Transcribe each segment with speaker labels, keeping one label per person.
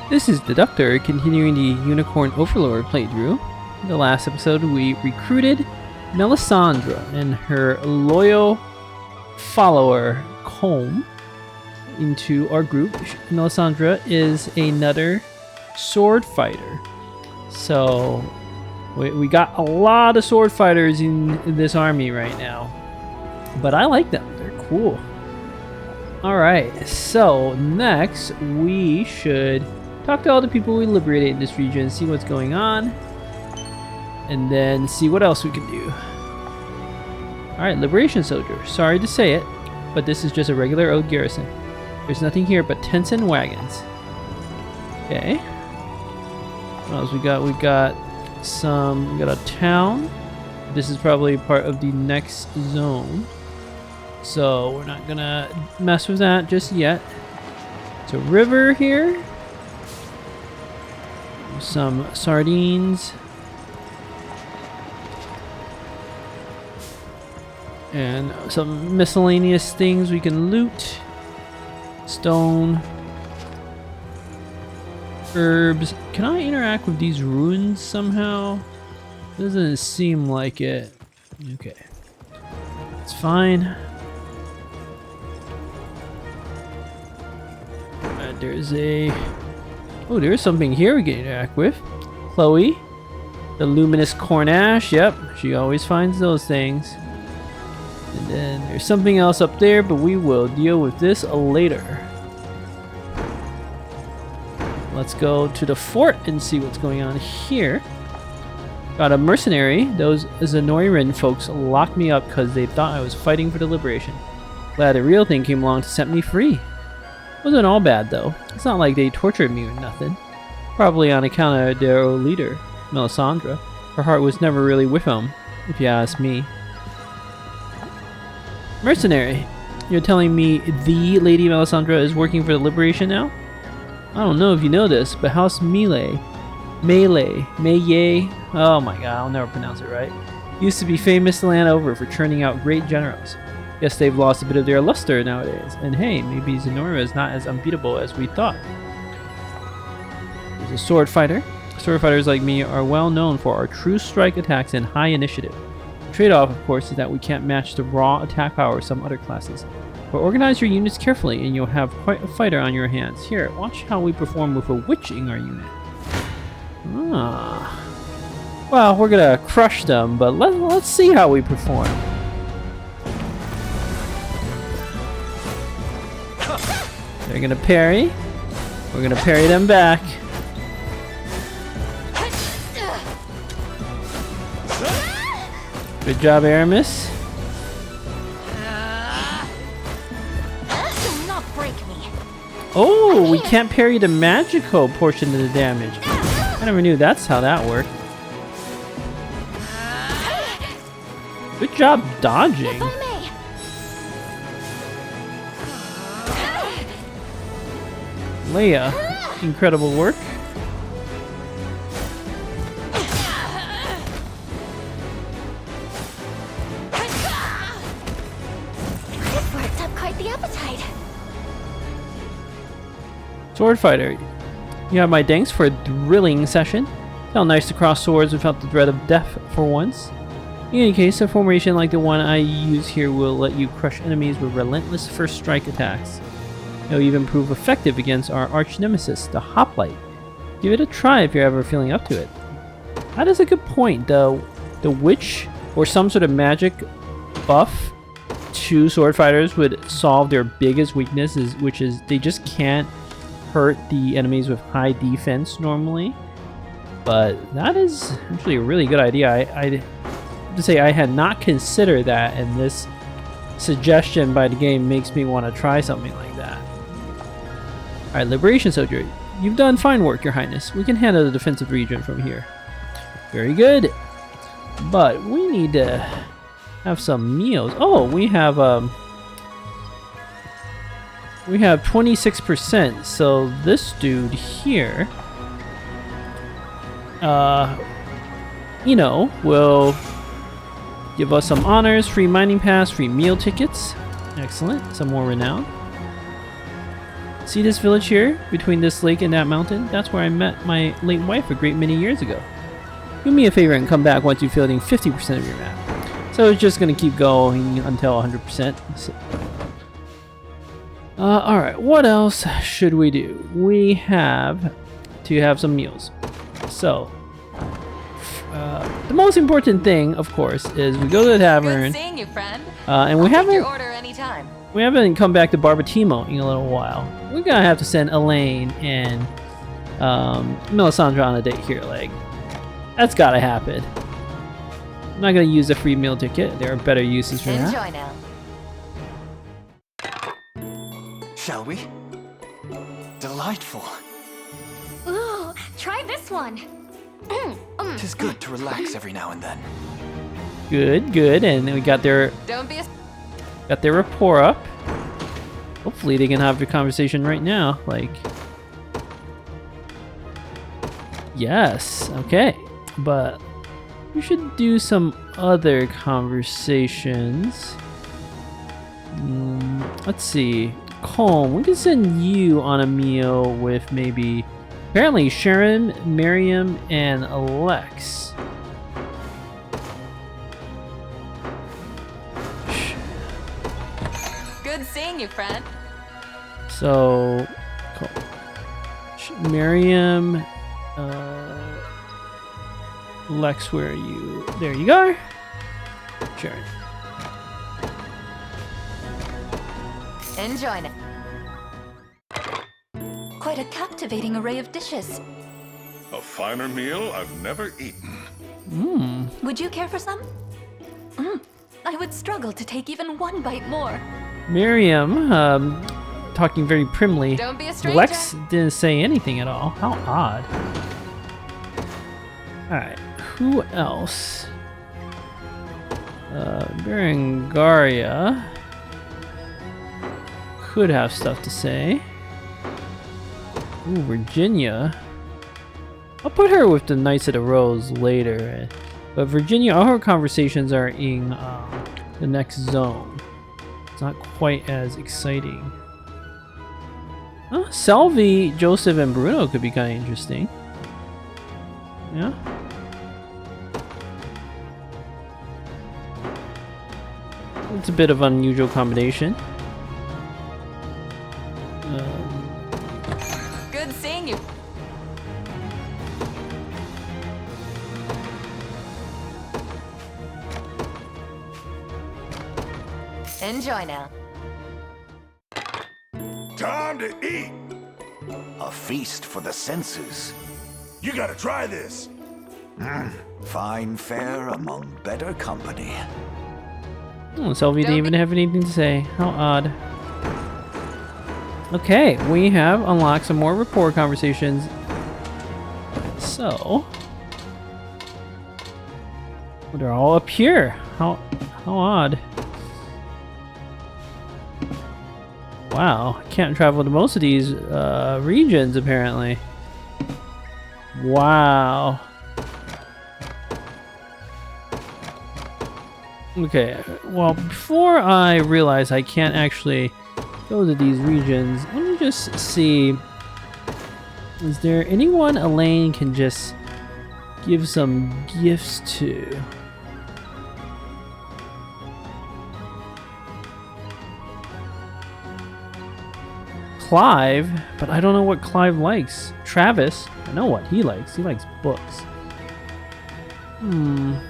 Speaker 1: This is the Doctor, continuing the Unicorn Overlord playthrough. In the last episode, we recruited Melisandre and her loyal follower, Colm, into our group. Melisandre is another sword fighter. So, we got a lot of sword fighters in this army right now. But I like them. They're cool. Alright, so next we should talk to all the people we liberated in this region, see what's going on, and then see what else we can do. Alright, Liberation Soldier. Sorry to say it, but this is just a regular old garrison. There's nothing here but tents and wagons. Okay. What else we got? We got a town. This is probably part of the next zone. So we're not gonna mess with that just yet. It's a river here. Some sardines. And some miscellaneous things we can loot. Stone. Herbs. Can I interact with these ruins somehow? Doesn't seem like it. Okay. It's fine. There's a... Oh, there's something here we can interact with. Chloe. The luminous Cornash. Yep, she always finds those things. And then there's something else up there, but we will deal with this later. Let's go to the fort and see what's going on here. Got a mercenary. Those Zenoiran folks locked me up because they thought I was fighting for the liberation. Glad the real thing came along to set me free. Wasn't all bad though. It's not like they tortured me or nothing. Probably on account of their old leader, Melisandre. Her heart was never really with them, if you ask me. Mercenary, you're telling me the Lady Melisandre is working for the liberation now? I don't know if you know this, but House Mele, oh my god, I'll never pronounce it right, used to be famous the land over for churning out great generals. Guess they've lost a bit of their luster nowadays. And hey, maybe Zenora is not as unbeatable as we thought. There's a sword fighter. Sword fighters like me are well known for our true strike attacks and high initiative. The trade-off, of course, is that we can't match the raw attack power of some other classes. But organize your units carefully and you'll have quite a fighter on your hands. Here, watch how we perform with a witch in our unit. Ah. Well, we're gonna crush them, but let's see how we perform. They're gonna parry. We're gonna parry them back. Good job, Aramis. Oh, we can't parry the magical portion of the damage. I never knew that's how that worked. Good job dodging. Leia, incredible work.
Speaker 2: This worked up quite the appetite.
Speaker 1: Sword fighter, you have my thanks for a thrilling session. Felt nice to cross swords without the dread of death for once. In any case, a formation like the one I use here will let you crush enemies with relentless first strike attacks. It'll even prove effective against our arch nemesis, the Hoplite. Give it a try if you're ever feeling up to it. That is a good point. The witch or some sort of magic buff to sword fighters would solve their biggest weakness, which is they just can't hurt the enemies with high defense normally. But that is actually a really good idea. I have to say I had not considered that, and this suggestion by the game makes me want to try something like that. Alright, Liberation Soldier. You've done fine work, Your Highness. We can handle the defensive region from here. Very good. But we need to have some meals. Oh, we have 26%. So this dude here, you know, will give us some honors, free mining pass, free meal tickets. Excellent. Some more renown. See this village here, between this lake and that mountain? That's where I met my late wife a great many years ago. Do me a favor and come back once you've filled in 50% of your map. So it's just going to keep going until 100%. So, alright, what else should we do? We have to have some meals. So, the most important thing, of course, is we go to the tavern.
Speaker 2: Good seeing you, friend.
Speaker 1: And
Speaker 2: I'll take your order anytime.
Speaker 1: we haven't come back to Barbatimo in a little while. We're gonna have to send Alain and Melisandre on a date here. Like, that's gotta happen. I'm not gonna use a free meal ticket. There are better uses for that.
Speaker 2: Enjoy now.
Speaker 3: Shall we? Delightful.
Speaker 2: Ooh, try this one.
Speaker 3: Tis good to relax every now and then.
Speaker 1: Good, good. And then we got their rapport up. Hopefully they can have the conversation right now. Like, yes, okay. But we should do some other conversations. Let's see. Colm, we can send you on a meal with maybe, apparently, Sharon, Miriam, and Alex.
Speaker 2: Good seeing you, friend.
Speaker 1: So, Miriam, Lex, where are you? There you go. Sharon.
Speaker 2: Enjoy now. Quite a captivating array of dishes.
Speaker 4: A finer meal I've never eaten.
Speaker 2: Would you care for some? I would struggle to take even one bite more.
Speaker 1: Miriam, talking very primly.
Speaker 2: Don't be a stranger.
Speaker 1: Lex didn't say anything at all. How odd. Alright, who else? Berengaria could have stuff to say. Ooh, Virginia. I'll put her with the Knights of the Rose later. But Virginia, all her conversations are in the next zone. It's not quite as exciting. Selvi, Joseph, and Bruno could be kind of interesting. Yeah. It's a bit of an unusual combination.
Speaker 2: Good seeing you. Enjoy now.
Speaker 4: Time to eat!
Speaker 3: A feast for the senses.
Speaker 4: You gotta try this!
Speaker 3: Fine fare among better company.
Speaker 1: Selvi didn't even have anything to say. How odd. Okay, we have unlocked some more rapport conversations. So, they're all up here. How odd. Wow, can't travel to most of these regions apparently. Wow. Okay, well, before I realize I can't actually go to these regions, let me just see. Is there anyone Alain can just give some gifts to? Clive, but I don't know what Clive likes. Travis, I know what he likes. He likes books. I'm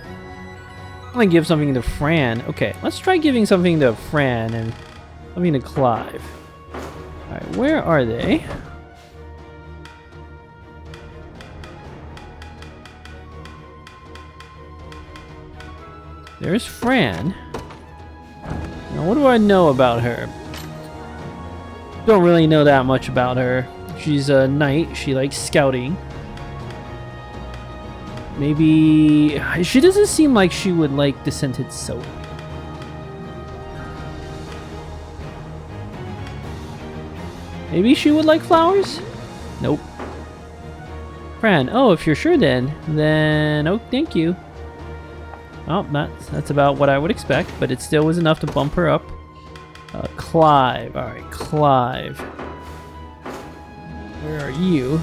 Speaker 1: gonna give something to Fran. Okay, let's try giving something to Fran and something to Clive. Alright, where are they? There's Fran. Now, what do I know about her? Don't really know that much about her. She's a knight. She likes scouting. Maybe she doesn't seem like she would like the scented soap. Maybe she would like flowers? Nope. Fran, oh, if you're sure then oh, thank you. Oh, that's about what I would expect, but it still was enough to bump her up. Clive, alright, Clive. Where are you?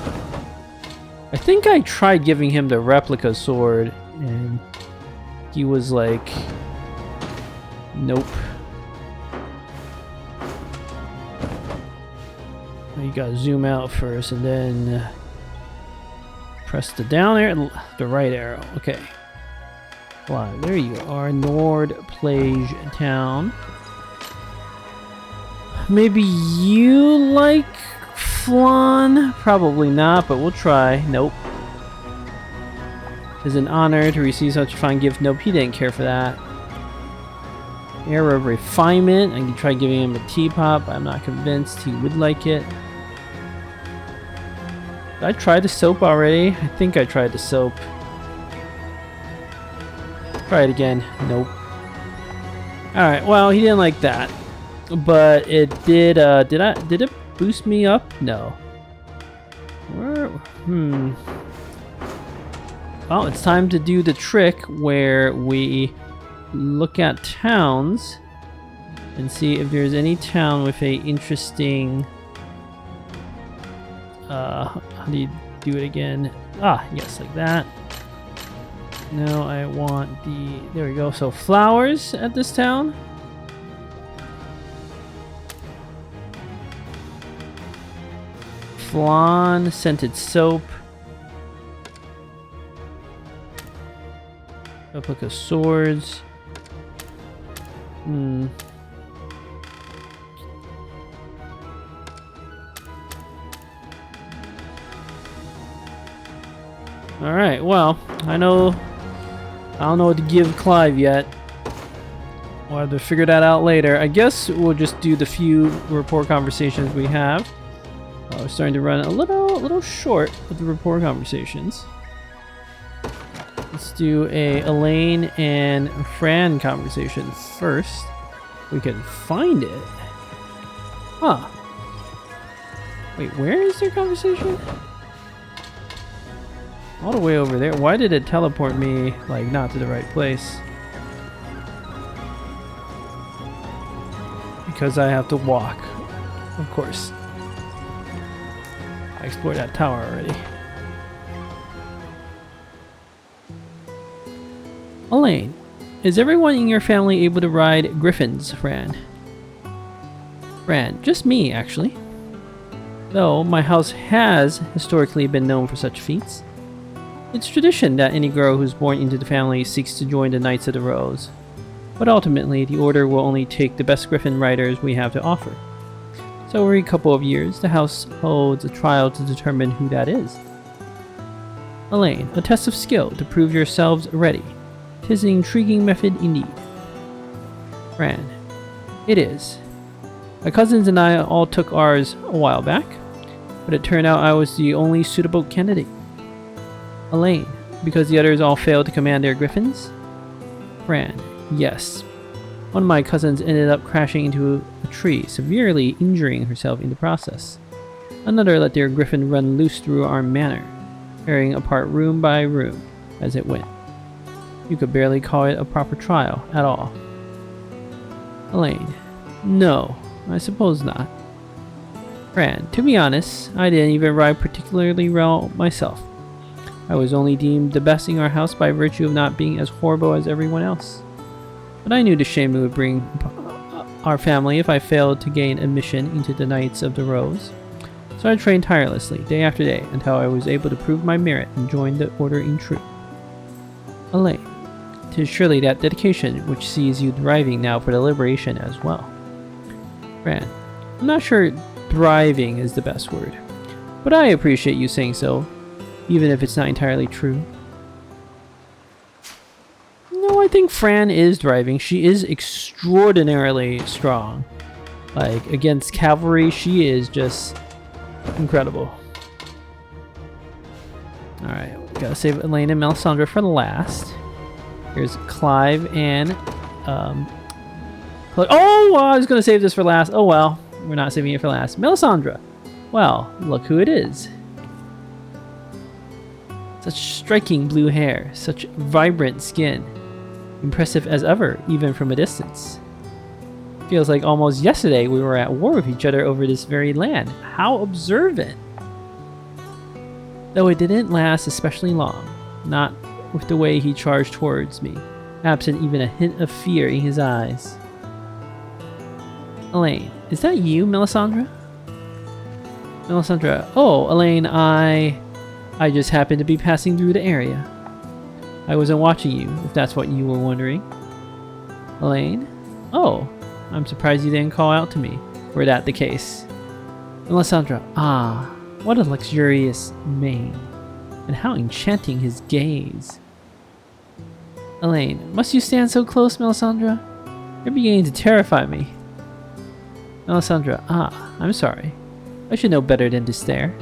Speaker 1: I think I tried giving him the replica sword, and he was like, nope. You gotta zoom out first, and then press the down arrow, the right arrow. Okay. Fly. There you are, Nord Plage Town. Maybe you like Flan? Probably not, but we'll try. Nope. It's an honor to receive such a fine gift. Nope, he didn't care for that. Air of Refinement. I can try giving him a teapot, but I'm not convinced he would like it. Did I try the soap already? I think I tried the soap. Try it again. Nope. Alright, well, he didn't like that. But it did, did it boost me up? No. Well, it's time to do the trick where we look at towns and see if there's any town with a interesting... how do you do it again? Ah, yes, like that. Now I want the... There we go. So flowers at this town. Flan, scented soap. Replica swords. Alright, well, I don't know what to give Clive yet. We'll have to figure that out later. I guess we'll just do the few rapport conversations we have. We're starting to run a little short with the rapport conversations. Let's do a Alain and Fran conversation first. We can find it. Huh. Wait, where is their conversation? All the way over there. Why did it teleport me, like, not to the right place? Because I have to walk. Of course. I explored that tower already. Alain, is everyone in your family able to ride griffins, Fran? Fran, just me, actually. Though my house has historically been known for such feats. It's tradition that any girl who's born into the family seeks to join the Knights of the Rose. But ultimately, the Order will only take the best griffin riders we have to offer. So every couple of years, the house holds a trial to determine who that is. Alain, a test of skill to prove yourselves ready. 'Tis an intriguing method indeed. Fran, it is. My cousins and I all took ours a while back, but it turned out I was the only suitable candidate. Alain, because the others all failed to command their griffins? Fran, yes. One of my cousins ended up crashing into a tree, severely injuring herself in the process. Another let their griffin run loose through our manor, tearing apart room by room as it went. You could barely call it a proper trial at all. Alain, no, I suppose not. Fran, to be honest, I didn't even ride particularly well myself. I was only deemed the best in our house by virtue of not being as horrible as everyone else. But I knew the shame it would bring our family if I failed to gain admission into the Knights of the Rose. So I trained tirelessly, day after day, until I was able to prove my merit and join the Order in truth. Alain, 'tis surely that dedication which sees you thriving now for the liberation as well. Fran, I'm not sure thriving is the best word, but I appreciate you saying so, even if it's not entirely true. No, I think Fran is thriving. She is extraordinarily strong. Like, against cavalry, she is just incredible. Alright, we gotta save Alain and Melisandre for the last. Here's Clive and... Oh, I was gonna save this for last. Oh well, we're not saving it for last. Melisandre! Well, look who it is. Such striking blue hair, such vibrant skin. Impressive as ever, even from a distance. Feels like almost yesterday we were at war with each other over this very land. How observant! though it didn't last especially long, not with the way he charged towards me, absent even a hint of fear in his eyes. Alain, is that you, Melisandre? Melisandre, oh, Alain, I just happened to be passing through the area. I wasn't watching you, if that's what you were wondering. Alain, oh, I'm surprised you didn't call out to me, were that the case. Melisandre, ah, what a luxurious mane, and how enchanting his gaze. Alain, must you stand so close, Melisandre? You're beginning to terrify me. Melisandre, ah, I'm sorry. I should know better than to stare.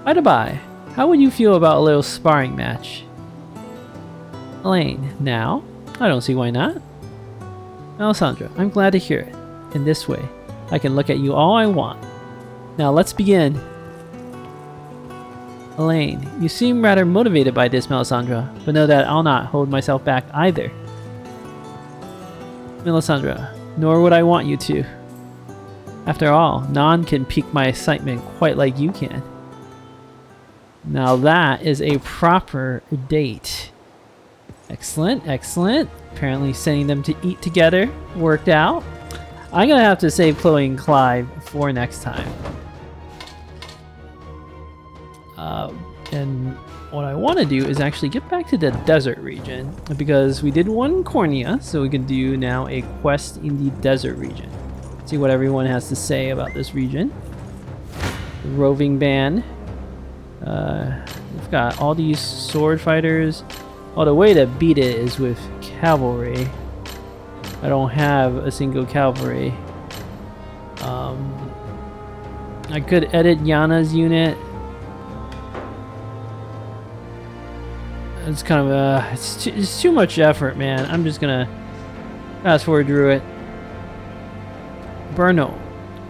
Speaker 1: By the by, how would you feel about a little sparring match? Alain, now? I don't see why not. Melisandre, I'm glad to hear it. In this way, I can look at you all I want. Now let's begin. Alain, you seem rather motivated by this, Melisandre, but know that I'll not hold myself back either. Melisandre, nor would I want you to. After all, none can pique my excitement quite like you can. Now that is a proper date. Excellent, excellent. Apparently sending them to eat together worked out. I'm gonna have to save Chloe and Clive for next time. And what I want to do is actually get back to the desert region, because we did one Cornea, so we can do now a quest in the desert region. See what everyone has to say about this region. The roving band. We've got all these sword fighters. Oh, the way to beat it is with cavalry. I don't have a single cavalry. I could edit Yana's unit. It's kind of it's too much effort, man. I'm just gonna fast forward through it. Bruno,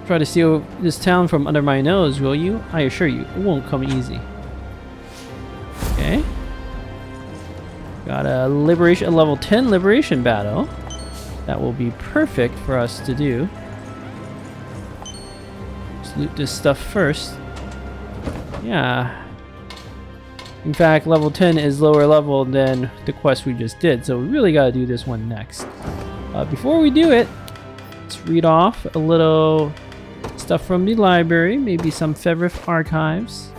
Speaker 1: try to steal this town from under my nose, will you? I assure you, it won't come easy. Okay. Got a level 10 liberation battle. That will be perfect for us to do. Let's loot this stuff first. Yeah. In fact, level 10 is lower level than the quest we just did, so we really gotta do this one next. Before we do it, let's read off a little stuff from the library, maybe some Fevrith archives,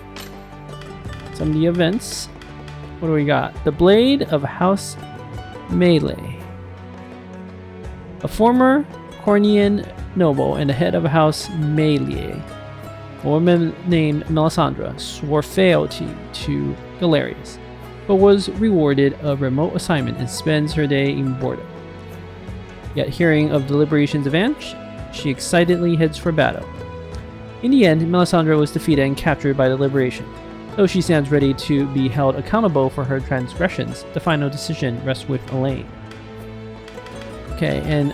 Speaker 1: some of the events. What do we got? The Blade of House Meli. A former Cornian noble and the head of House Meli, a woman named Melisandre, swore fealty to Galerius, but was rewarded a remote assignment and spends her day in boredom. Yet hearing of the liberations of Anch, she excitedly heads for battle. In the end, Melisandre was defeated and captured by the Liberation. Though she stands ready to be held accountable for her transgressions, the final decision rests with Alain. Okay, and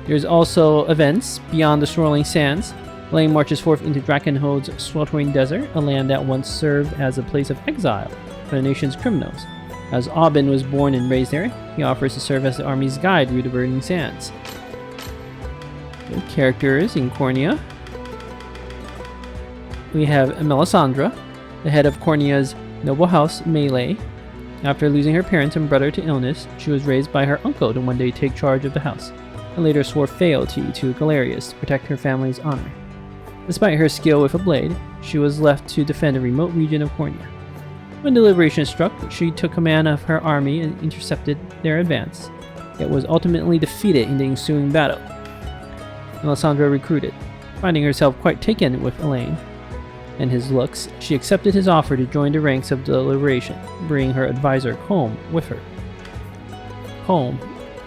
Speaker 1: there's also events beyond the swirling sands. Alain marches forth into Drakenhold's sweltering desert, a land that once served as a place of exile for the nation's criminals. As Aubin was born and raised there, he offers to serve as the army's guide through the burning sands. Okay, characters in Cornea. We have Melisandre, the head of Cornea's noble house, Meli. After losing her parents and brother to illness, she was raised by her uncle to one day take charge of the house, and later swore fealty to Galerius to protect her family's honor. Despite her skill with a blade, she was left to defend a remote region of Cornea. When the liberation struck, she took command of her army and intercepted their advance, yet was ultimately defeated in the ensuing battle. Melisandre recruited. Finding herself quite taken with Alain and his looks, she accepted his offer to join the ranks of the liberation, bringing her advisor Colm with her. Colm,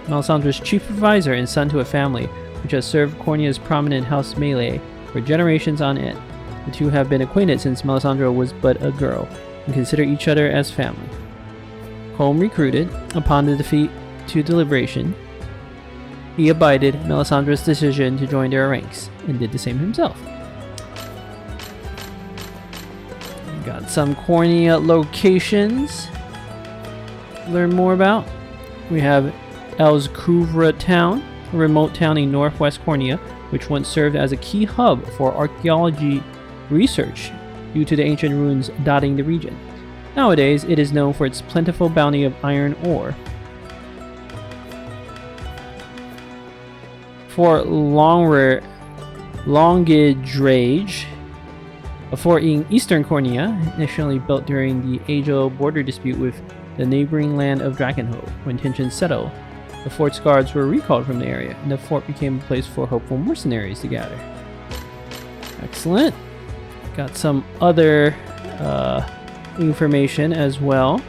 Speaker 1: Melisandre's chief advisor and son to a family which has served Cornea's prominent house Meli for generations on end. The two have been acquainted since Melisandre was but a girl, and consider each other as family. Colm recruited. Upon the defeat to the liberation, he abided Melisandre's decision to join their ranks, and did the same himself. We got some Cornea locations to learn more about. We have Elscouvre town, a remote town in northwest Cornea, which once served as a key hub for archaeology research due to the ancient ruins dotting the region. Nowadays, it is known for its plentiful bounty of iron ore. Fort Longidrage, a fort in eastern Cornea, initially built during the age-old border dispute with the neighboring land of Drakenhof. When tensions settled, the fort's guards were recalled from the area, and the fort became a place for hopeful mercenaries to gather. Excellent. Got some other information as well.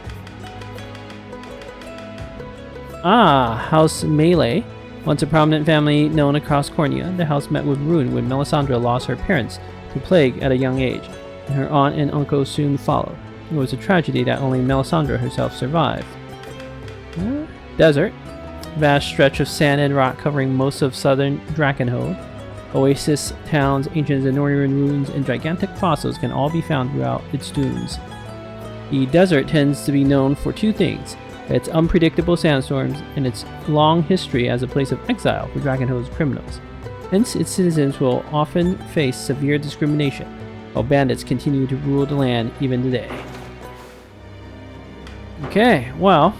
Speaker 1: House Meli. Once a prominent family known across Cornea, the house met with ruin when Melisandre lost her parents to plague at a young age, and her aunt and uncle soon followed. It was a tragedy that only Melisandre herself survived. Desert. Vast stretch of sand and rock covering most of southern Drakenhof. Oasis towns, ancient Zenorian ruins, and gigantic fossils can all be found throughout its dunes. The desert tends to be known for two things: its unpredictable sandstorms and its long history as a place of exile for Drakenhof's criminals. Hence, its citizens will often face severe discrimination, while bandits continue to rule the land even today. Okay, well,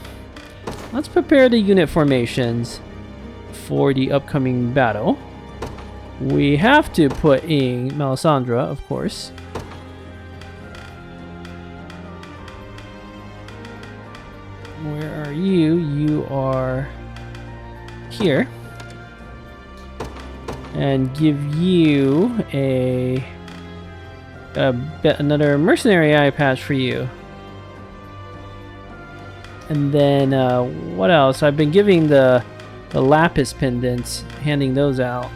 Speaker 1: let's prepare the unit formations for the upcoming battle. We have to put in Melisandre, of course. Where are you? You are here. And give you another mercenary eye patch for you. And then what else? I've been giving the lapis pendants, handing those out.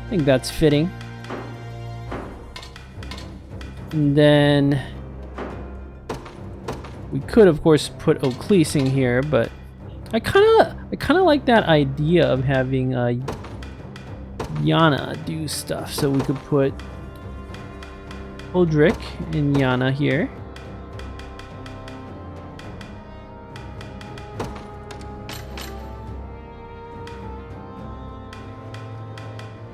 Speaker 1: I think that's fitting. And then we could, of course, put Oclese in here, but I kind of like that idea of having Yana do stuff. So we could put Uldric and Yana here.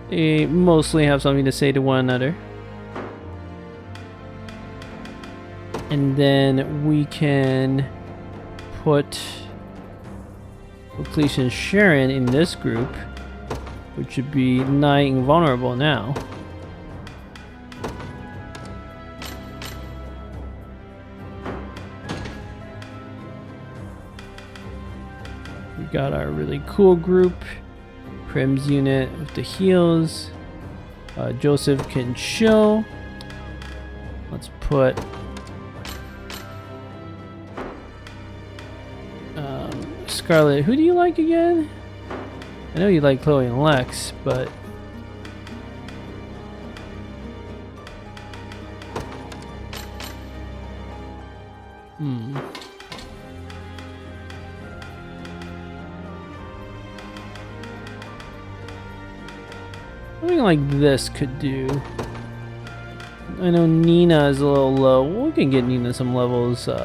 Speaker 1: They mostly have something to say to one another. And then we can put Oclese and Sharon in this group, which would be nigh invulnerable now. We got our really cool group. Prim's unit with the heals. Joseph can chill. Let's put Scarlet. Who do you like again? I know you like Chloe and Lex, but something like this could do. I know Nina is a little low. We can get Nina some levels in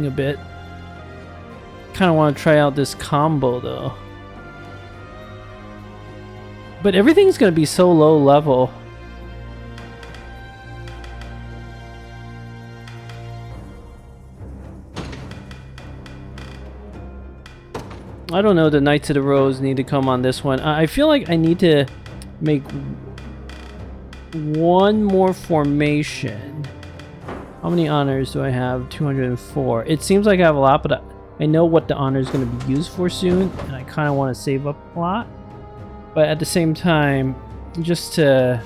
Speaker 1: a bit. Kind of want to try out this combo though. But everything's going to be so low level. I don't know, the Knights of the Rose need to come on this one. I feel like I need to make one more formation. How many honors do I have? 204. It seems like I have a lot, but I know what the honor is going to be used for soon, and I kind of want to save up a lot. But at the same time, just to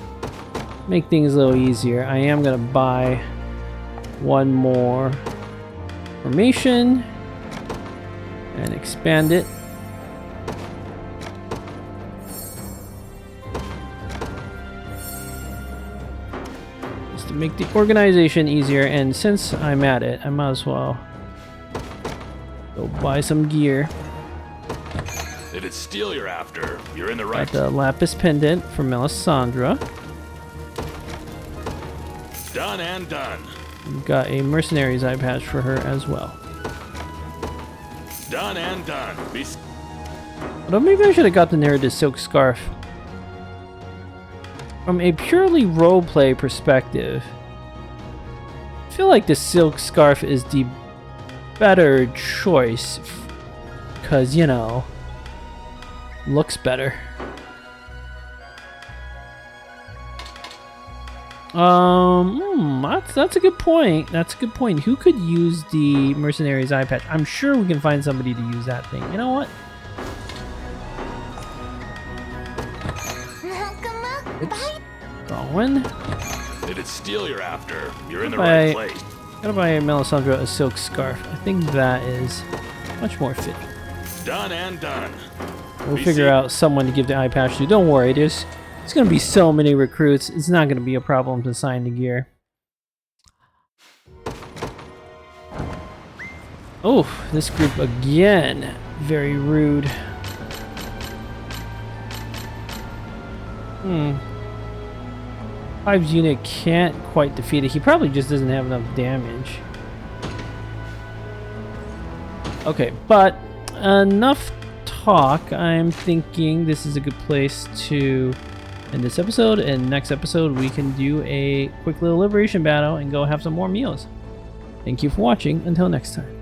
Speaker 1: make things a little easier, I am going to buy one more formation and expand it. Just to make the organization easier, and since I'm at it, I might as well go buy some gear.
Speaker 5: If it's steel you're after, you're in the right.
Speaker 1: Got the lapis pendant for Melisandre.
Speaker 5: Done and done.
Speaker 1: We've got a mercenary's eye patch for her as well.
Speaker 5: Done and done.
Speaker 1: Although maybe I should have gotten her the silk scarf. From a purely roleplay perspective, I feel like the silk scarf is the better choice because, you know, looks better. That's a good point. That's a good point. Who could use the mercenary's eye patch? I'm sure we can find somebody to use that thing. You know what? Oops. Wrong one.
Speaker 5: If it's steel you're after, you're in the right place.
Speaker 1: Gotta buy Melisandre a silk scarf. I think that is much more fitting.
Speaker 5: Done and done.
Speaker 1: We'll figure out someone to give the eye patch to. Don't worry, there's gonna be so many recruits. It's not gonna be a problem to sign the gear. Oh, this group again. Very rude. Five's unit can't quite defeat it. He probably just doesn't have enough damage. Okay, but enough talk. I'm thinking this is a good place to end this episode, and next episode we can do a quick little liberation battle and go have some more meals. Thank you for watching. Until next time.